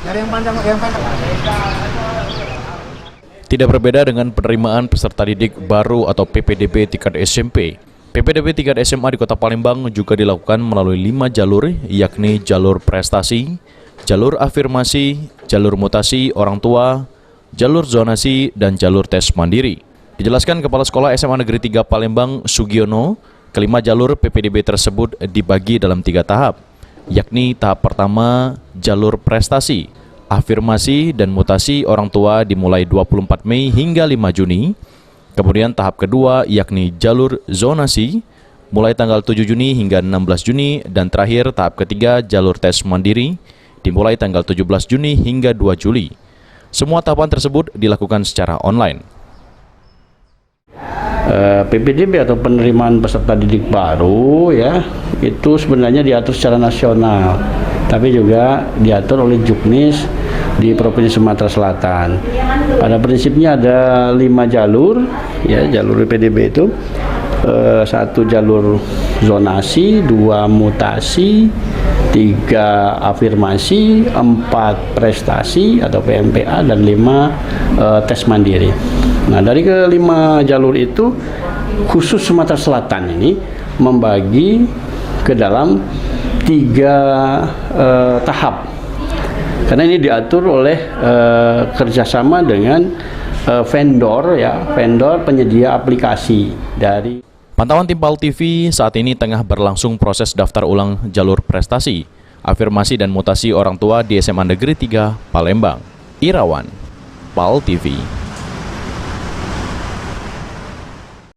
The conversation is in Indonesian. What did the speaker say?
Dari yang panjang, yang pendek. Tidak berbeda dengan penerimaan peserta didik baru atau PPDB tingkat SMP. PPDB tingkat SMA di Kota Palembang juga dilakukan melalui 5 jalur, yakni jalur prestasi, jalur afirmasi, jalur mutasi orang tua, jalur zonasi, dan jalur tes mandiri. Dijelaskan Kepala Sekolah SMA Negeri 3 Palembang, Sugiono, kelima jalur PPDB tersebut dibagi dalam 3 tahap, yakni tahap pertama jalur prestasi, afirmasi dan mutasi orang tua dimulai 24 Mei hingga 5 Juni. Kemudian tahap kedua yakni jalur zonasi mulai tanggal 7 Juni hingga 16 Juni. Dan terakhir tahap ketiga jalur tes mandiri dimulai tanggal 17 Juni hingga 2 Juli. Semua tahapan tersebut dilakukan secara online. PPDB atau penerimaan peserta didik baru ya itu sebenarnya diatur secara nasional, tapi juga diatur oleh Juknis di Provinsi Sumatera Selatan. Pada prinsipnya ada 5 jalur ya, jalur PPDB itu satu jalur zonasi, 2 mutasi, 3 afirmasi, 4 prestasi atau PMPA, dan 5 tes mandiri. Nah, dari kelima jalur itu khusus Sumatera Selatan ini membagi ke dalam 3 tahap. Karena ini diatur oleh kerjasama dengan vendor ya, vendor penyedia aplikasi dari. Pantauan Tim PAL TV saat ini tengah berlangsung proses daftar ulang jalur prestasi, afirmasi dan mutasi orang tua di SMA Negeri 3 Palembang. Irawan, PAL TV.